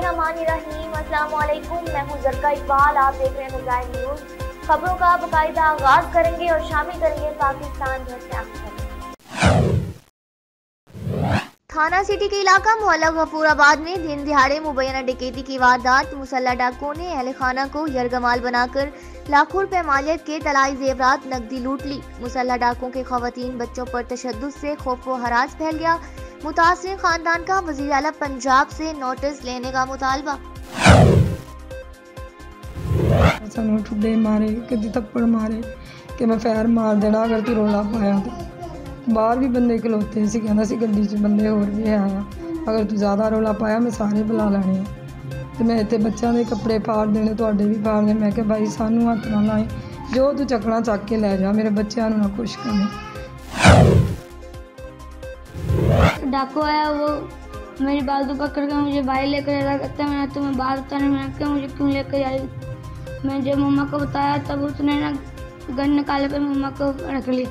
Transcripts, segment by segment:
बिस्मिल्लाहिर्रहमानिर्रहीम। अस्सलाम वालेकुम, मैं हूं ज़रका इकबाल। आप देख रहे हैं मुजाहिद न्यूज़। खबरों का बाकायदा आगाज करेंगे और शामिल करेंगे पाकिस्तान भर से अहम खबरें। थाना सिटी के इलाका मोहल्ला गफूराबाद में दिन दिहाड़े मुबैना डकैती की वारदात। मुसल्लह डाकुओं ने अहले खाना को यरगमाल बनाकर लाखों रुपए मालियत के तलाई जेवरात नकदी लूट ली। मुसल्लह डाकुओं के खवातीन बच्चों पर तशद्दुद से खौफ व हरास फैल गया। मुतासिर खानदान का वज़ीर आला पंजाब से नोटिस लेने का मुतालबा। सानू ठुड्डे मारे, कदी थप्पड़ मारे कि मैं फैर मार देना अगर तू रौला पाया तो। बाहर भी बंदे खलोते सी, कहंदा सी गड्डी 'च बंदे होर भी है, अगर तू ज़्यादा रौला पाया मैं सारे बुला लैणे। तो मैं इत्थे बच्चों के कपड़े फाड़ देने, तुहाडे भी फाड़ देने। मैं कहा भाई सानू हत्थ ना लाई, जो तू चकना चक के लै जा, मेरे बच्चों ना कुछ करे। डाकू आया, वो मेरी बाजू पकड़ के मुझे बाहर लेकर चला करता। मैंने तुम्हें बात बताने, मैंने कहा मुझे क्यों लेकर आई। मैं जब मम्मा को बताया तब उसने ना गन निकाले पर मम्मा को रख ली।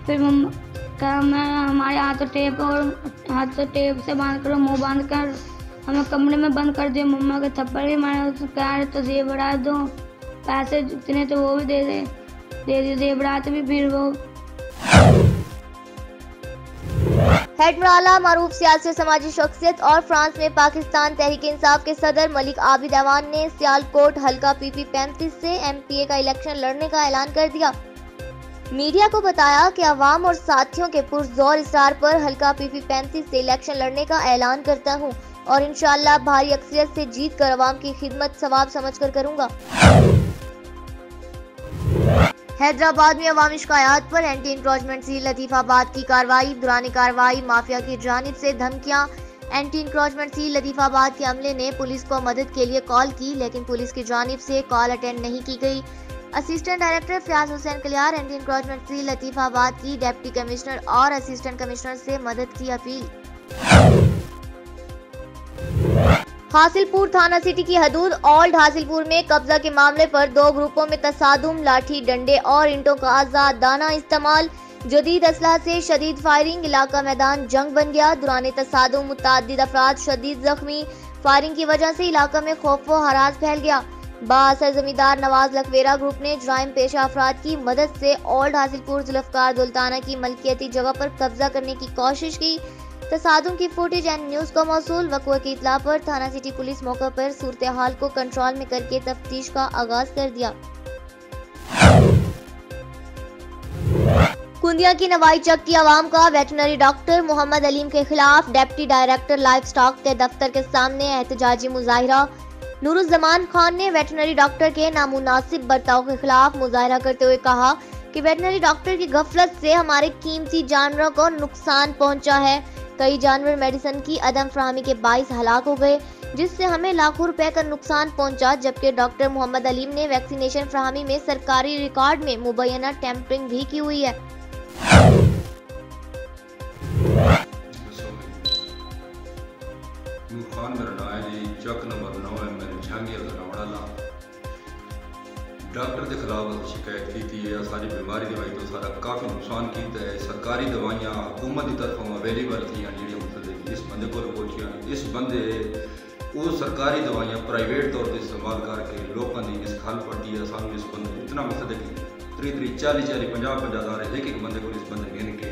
फिर मम्मा कहा मैं हमारे हाथ तो टेप से बांध कर, मुँह बांध कर हमें कमरे में बंद कर दिया। मम्मा के थप्पड़ भी मारे। उसने कहा तो जेवरात दो, पैसे जितने तो वो भी दे दिए जेवरात भी। फिर वो हेड मराला मारूफ सियासी समाजी शख्सियत और फ्रांस में पाकिस्तान तहरीक इंसाफ के सदर मलिक आबिद अवान ने सियालकोट हल्का PP 35 से MPA का इलेक्शन लड़ने का ऐलान कर दिया। मीडिया को बताया कि अवाम और साथियों के पुरजोर इसरार पर हल्का PP 35 से इलेक्शन लड़ने का ऐलान करता हूं और इंशाअल्लाह भारी अक्सरियत से जीत कर अवाम की खिदमत सवाब समझकर करूंगा। हैदराबाद में अवामी शिकायत पर एंटी इंक्रोचमेंट सील लतीफाबाद की कार्रवाई। दौरान कार्रवाई माफिया की जानिब से धमकियां। एंटी इंक्रोचमेंट सील लतीफाबाद के अमले ने पुलिस को मदद के लिए कॉल की, लेकिन पुलिस की जानिब से कॉल अटेंड नहीं की गई। Assistant director Fayaz Hussain Kaliyar anti encroachment cell Latifabad की डिप्टी कमिश्नर और असिस्टेंट कमिश्नर से मदद की अपील। हासिलपुर थाना सिटी की हदूद ओल्ड हासिलपुर में कब्जा के मामले पर 2 ग्रुपों में तसादुम, लाठी डंडे और ईंटों का आजादाना इस्तेमाल, जदीद असलहा से शदीद फायरिंग, इलाका मैदान जंग बन गया। दौरान तसादुम मुतअद्दिद अफराद शदीद जख्मी। फायरिंग की वजह से इलाका में खौफ व हरास फैल गया। बाअसर जमींदार नवाज लखवेरा ग्रुप ने जराइम पेशा अफराद की मदद से ओल्ड हासिलपुर जुल्फकार दुल्ताना की मलकियती जगह पर कब्जा करने की कोशिश की। तसादुम की फुटेज एंड न्यूज को मौसूल वक़्वा की इत्तला पर थाना सिटी पुलिस मौके पर सूरत हाल को कंट्रोल में करके तफ्तीश का आगाज कर दिया। कुंदिया की नवाई चक की आवाम का वेटनरी डॉक्टर मोहम्मद अलीम के खिलाफ डिप्टी डायरेक्टर लाइफ स्टॉक के दफ्तर के सामने एहतजाजी मुजाहिरा। नूरुज़्ज़मान खान ने वेटनरी डॉक्टर के नामुनासिब बर्ताव के खिलाफ मुजाहिरा करते हुए कहा कि वेटनरी डॉक्टर की गफलत से हमारे कीमती जानवरों को नुकसान पहुंचा है। कई जानवर मेडिसिन की अदम फराहमी के बाइस हलाक हो गए, जिससे हमें लाखों रुपए का नुकसान पहुंचा। जबकि डॉक्टर मोहम्मद अलीम ने वैक्सीनेशन फराहमी में सरकारी रिकॉर्ड में मुबैना टेम्परिंग भी की हुई है। डॉक्टर के खिलाफ शिकायत की थी, सारी बीमारी दवाई तो सारा काफ़ी नुकसान किया है। सरकारी दवाइयाँ हुकूमत की तरफों अवेलेबल थी, जी मतलब इस बंदे को पहुँचिया। इस बंदे वो सरकारी दवाइयाँ प्राइवेट तौर पर इस्तेमाल करके लोगों की इस खल पड़ती है। सानू इस बंदे इतना मतलब कि 30 40 50 हज़ार एक बंदे को इस बंदे गिन के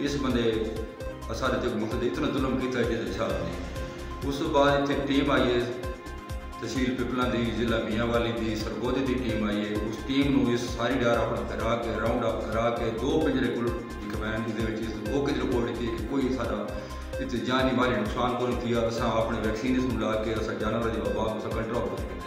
इस बंदे सारे तक मतलब इतना जुल्म किया जिसका नहीं। उस बाद इतने टीम आई है तहसील पिपला की, जिला मियांवाली की, सरगोधे की टीम आई है। उस टीम को इस सारी डार अपना करा के राउंड अप करा के 2 पिंजरे को वैन की रिपोर्ट की कि कोई सारा इतने जानी माली नुकसान को नहीं किया। असा अपने वैक्सीनेशन ला के जानवर की वबा को कंट्रोल कर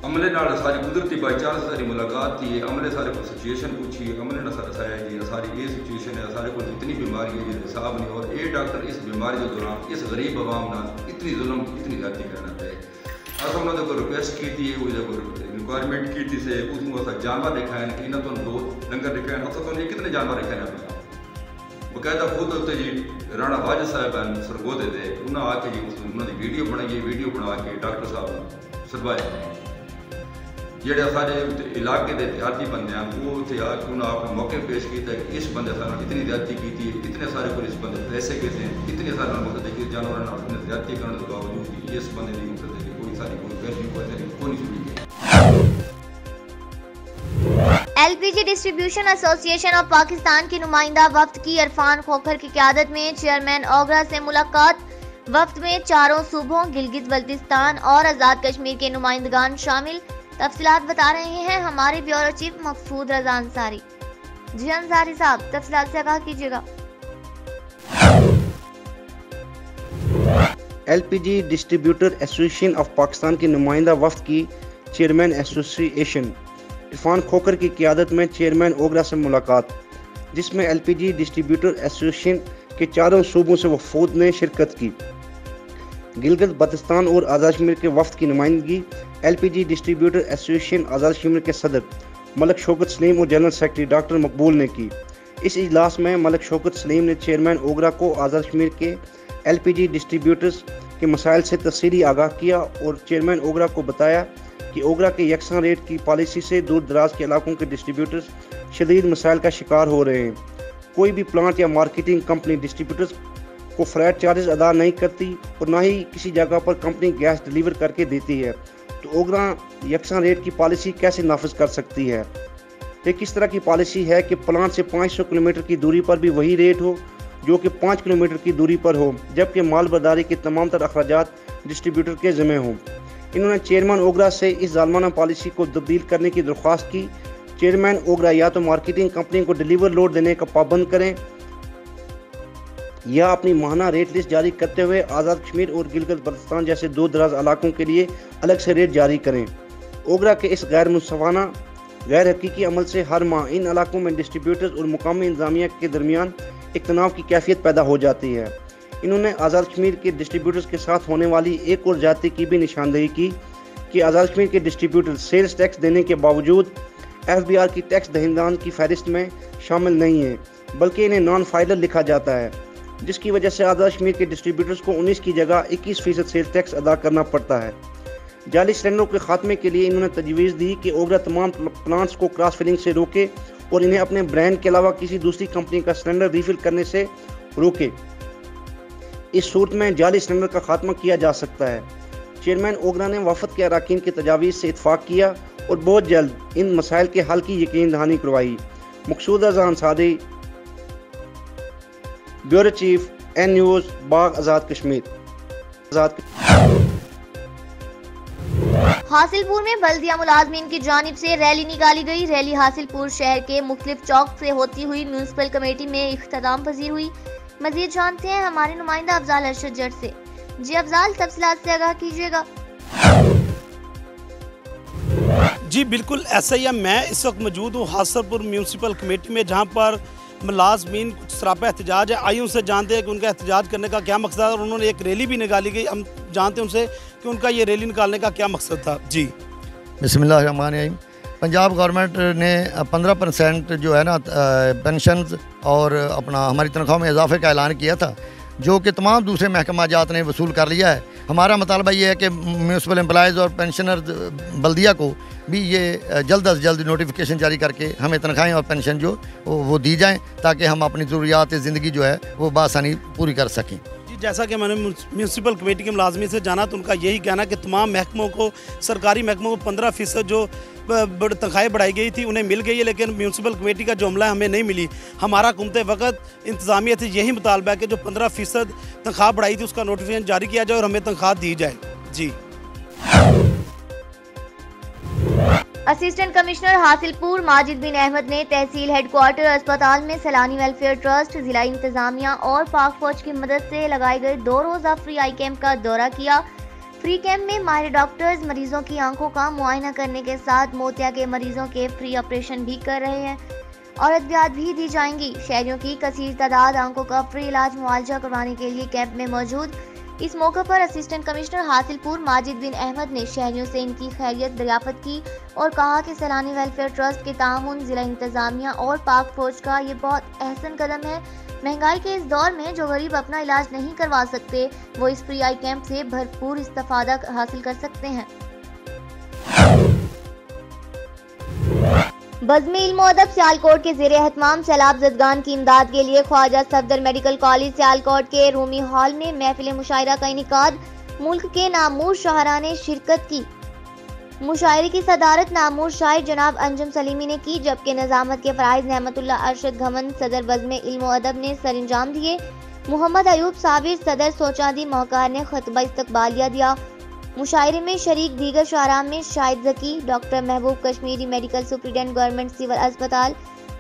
अमले नाल सारी कुदरती बाईचांस सारी मुलाकात थी। अमले सारे को सिचुएशन पूछी, अमले ने सारा दसाया जी सारी ये सिचुएशन है, सारे को इतनी बीमारी है जी हिसाब नहीं। और ये डॉक्टर इस बीमारी के दौरान इस गरीब आवाम नाल इतनी जुल्म इतनी ज्यादती करना चाहिए। अस उन्होंने को रिक्वेस्ट की थी, रिक्वायरमेंट की थी से उसमें जानवर देखा है कि इन्हें तुम 2 डंगर देखा है। अस तो कितने जानवर देखा है अपना बकायदा खुद उत्ते जी राणा वाजिद साहब हैं सरगोधे दे, उन्हें आके जी उन्होंने वीडियो बनाई, वीडियो बना के डॉक्टर साहब सदवाए। ਜਿਹੜੇ ਸਾਰੇ ਇਲਾਕੇ ਦੇ ਦਿਹਾਤੀ ਬੰਦੇ ਹਨ ਉਹ ਉੱਥੇ ਆ ਕੇ ਉਹਨਾਂ ਆਪਣੇ ਮੌਕੇ ਪੇਸ਼ ਕੀਤਾ ਕਿ ਇਸ ਬੰਦੇ ਨਾਲ ਇਤਨੀ ਜ਼ਿਆਦਤੀ ਕੀਤੀ ਹੈ, ਇਤਨੇ ਸਾਰੇ ਕੋਲ ਇਸ ਬੰਦੇ ਪੈਸੇ ਕਿਤੇ हैं, इतने सारे मकसद है कि जानवर ज्यादती करने के बावजूद इस बंदे की मकसद है कि कोई सारी कोई पैसे कोई नहीं सुनी गई। LPG distribution association of Pakistan की नुमाइंदा वफ्द की इरफान खोखर की क़यादत में चेयरमैन ओगरा से मुलाकात। वफ्द में चारों सूबों गिलगित बल्तिस्तान और आज़ाद कश्मीर के नुमाइंदगान शामिल। तफसीलात बता रहे हैं हमारे ब्यूरो चीफ मकसूद रजा अंसारी। जी अंसारी साहब, तफसीलात से आगाह कीजिएगा। LPG distributor association of Pakistan की नुमाइंदा वफ्द की चेयरमैन एसोसिएशन इरफान खोखर की क़यादत में चेयरमैन ओगरा से मुलाकात, जिसमें एलपीजी डिस्ट्रीब्यूटर एसोसिएशन के चारों सूबों से वफूद ने शिरकत की। गिलगित बल्तिस्तान और आज़ाद कश्मीर के वफ्द की नुमाइंदगी LPG distributor association Azad Kashmir के सदर मलिक शौकत सलीम और जनरल सेक्रेटरी डॉक्टर मकबूल ने की। इस इजलास में मलिक शौकत सलीम ने चेयरमैन ओगरा को आज़ाद कश्मीर के एलपीजी डिस्ट्रीब्यूटर्स के मसाइल से तफसीली आगाह किया और चेयरमैन ओगरा को बताया कि ओगरा के यकसा रेट की पॉलिसी से दूर दराज के इलाकों के डिस्ट्रीब्यूटर्स शदीद मसाइल का शिकार हो रहे हैं। कोई भी प्लांट या मार्केटिंग कंपनी डिस्ट्रीब्यूटर्स को फ्लैट चार्जेस अदा नहीं करती और ना ही किसी जगह पर कंपनी गैस डिलीवर करके देती है, तो ओगरा यकसा रेट की पॉलिसी कैसे नाफिज कर सकती है। ये किस तरह की पॉलिसी है कि प्लांट से 500 किलोमीटर की दूरी पर भी वही रेट हो जो कि 5 किलोमीटर की दूरी पर हो, जबकि माल बर्दारी के तमाम तर अखराजात डिस्ट्रीब्यूटर के ज़िम्मे हों। इन्होंने चेयरमैन ओगरा से इस जालमाना पॉलिसी को तब्दील करने की दरख्वास्त की। चेयरमैन ओगरा या तो मार्केटिंग कंपनी को डिलीवर लोड देने का पाबंद करें या अपनी माहाना रेट लिस्ट जारी करते हुए आज़ाद कश्मीर और गिलगित बल्तिस्तान जैसे दूर दराज इलाकों के लिए अलग से रेट जारी करें। ओगरा के इस गैर मुनसफाना गैर हकीकी अमल से हर माह इन इलाकों में डिस्ट्रीब्यूटर्स और मुकामी इंतजामिया के दरमियान एक तनाव की कैफियत पैदा हो जाती है। इन्होंने आज़ाद कश्मीर के डिस्ट्रीब्यूटर्स के साथ होने वाली एक और ज्यादती की भी निशानदेही की कि आज़ाद कश्मीर के डिस्ट्रीब्यूटर सेल्स टैक्स देने के बावजूद FBR की टैक्स दहिंदान की फहरिस्त में शामिल नहीं है, बल्कि इन्हें नॉन फाइलर लिखा जाता है, जिसकी वजह से आज़ाद कश्मीर के डिस्ट्रीब्यूटर्स को 19 की जगह 21% सेल्स टैक्स अदा करना पड़ता है। जाली सिलेंडरों के खात्मे के लिए इन्होंने तजवीज़ दी कि ओगरा तमाम प्लांट्स को क्रॉस फिलिंग से रोके और इन्हें अपने ब्रांड के अलावा किसी दूसरी कंपनी का सिलेंडर रिफिल करने से रोके। इस सूरत में जाली सिलेंडर का खात्मा किया जा सकता है। चेयरमैन ओगरा ने वफद के अराकीन की तजावीज़ से इत्फाक किया और बहुत जल्द इन मसाइल के हल की यकीन दहानी करवाई। Maqsood Raza Ansari, bureau chief, N news, Bagh Azad Kashmir. Hasilpur में बल्दिया मुलाजमीन की जानिब से रैली निकाली गई। रैली हासिलपुर शहर के मुख्तलिफ चौक से होती हुई म्यूनसिपल कमेटी में इख्तिताम पजीर हुई। मजीद जानते हैं हमारे नुमाइंदा अफजाल अरशद जट से। जी अफजाल, तफसीलात से आगाह कीजिएगा। जी बिल्कुल ऐसा ही है। मैं इस वक्त मौजूद हूँ हासिलपुर म्यूनसिपल कमेटी में, जहाँ पर मुलाजमीन कुछ सरापा एहतजाज है। आइए उनसे जानते हैं कि उनका एहतजाज करने का क्या मकसद है, और उन्होंने एक रैली भी निकाली गई। हम जानते हैं उनसे कि उनका ये रैली निकालने का क्या मकसद था। जी बिस्मिल्लाहिर्रहमानिर्रहीम। पंजाब गवर्नमेंट ने 15% जो है ना पेंशन और अपना हमारी तनख्वाह में इजाफे का ऐलान किया था, जो कि तमाम दूसरे महकमा जात ने वसूल कर लिया है। हमारा मुतालबा ये है कि म्यूनसिपल एम्प्लॉयज़ और पेंशनर बल्दिया को भी ये जल्द अज जल्द नोटिफिकेशन जारी करके हमें तनख्वाहें और पेंशन जो वो दी जाएँ, ताकि हम अपनी ज़रूरियात ज़िंदगी जो है वो बआसानी पूरी कर सकें। जैसा कि मैंने म्यूनसिपल कमेटी के मुलाजमी से जाना, तो उनका यही कहना कि तमाम महकमों को, सरकारी महकमों को 15% जो तनख्वाहें बढ़ाई गई थी उन्हें मिल गई है, लेकिन म्यूनसिपल कमेटी का जो अमला हमें नहीं मिली। हमारा हुकूमत वक्त इंतज़ामिया से यही मुतालबा है कि जो 15% तनख्वाह बढ़ाई थी उसका नोटिफिकेशन जारी किया जाए और हमें तनख्वाह दी जाए। जी असिस्टेंट कमिश्नर हासिलपुर माजिद बिन अहमद ने तहसील हेडक्वार्टर अस्पताल में सैलानी वेलफेयर ट्रस्ट, जिला इंतजामिया और पाक फौज की मदद से लगाए गए 2 रोज़ा फ्री आई कैंप का दौरा किया। फ्री कैंप में माहिर डॉक्टर्स मरीजों की आंखों का मुआयना करने के साथ मोतिया के मरीजों के फ्री ऑपरेशन भी कर रहे हैं और अद्वियात भी दी जाएंगी। शहरियों की कसीर तादाद आंखों का फ्री इलाज मुआवजा करवाने के लिए कैंप में मौजूद। इस मौके पर असिस्टेंट कमिश्नर हासिलपुर माजिद बिन अहमद ने शहरियों से इनकी खैरियत दरियाफ्त की और कहा कि सैलानी वेलफेयर ट्रस्ट के ताउन, जिला इंतजामिया और पाक फौज का ये बहुत अहसन कदम है। महंगाई के इस दौर में जो गरीब अपना इलाज नहीं करवा सकते, वो इस फ्री आई कैंप से भरपूर इस्तेफादा हासिल कर सकते हैं। बज़्म इल्म व अदब सियालकोट के ज़ेरे एहतमाम सैलाब ज़दगान की इमदाद के लिए ख्वाजा सफदर मेडिकल कॉलेज सियालकोट के रूमी हॉल में महफिल मुशायरा का इनेकाद। मुल्क के नामूर शायरा ने शिरकत की। मुशायरे की सदारत नामूर शायर जनाब अंजुम सलीमी ने की, जबकि नज़ामत के फ़राइज़ नेमतुल्लाह अरशद घमन सदर बज़्म इल्म व अदब ने सर अंजाम दिए। मोहम्मद अयूब साबिर सदर सोचांदी मौकार ने खुतबा इस्तकबालिया दिया। मुशायरे में शरीक दीगर शुअरा में Shahid Zaki, doctor Mehboob Kashmiri, medical superintendent government civil अस्पताल,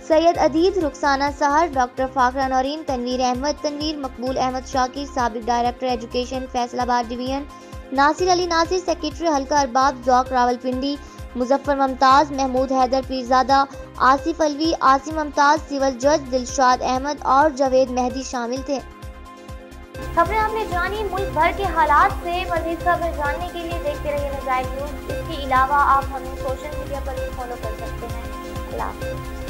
सैयद अदीद, रुखसाना सहर, डॉक्टर फाखरा नौरीन, तनवीर अहमद तनवीर, मकबूल अहमद शाकिर, साबिक director education Faisalabad division, Nasir Ali Nasir, secretary Halqa Arbab Zauq Rawalpindi, Muzaffar Mumtaz, Mahmood Haider Pirzada, Asif Alvi, Asim Mumtaz, civil जज दिलशाद अहमद और जावेद मेहदी शामिल थे। खबरें आपने जानी। मुल्क भर के हालात से मज़ीद खबरें जानने के लिए देखते रहिए नज़ाइर न्यूज़। इसके अलावा आप हमें सोशल मीडिया पर भी फॉलो कर सकते हैं। अल्लाह हाफ़िज़।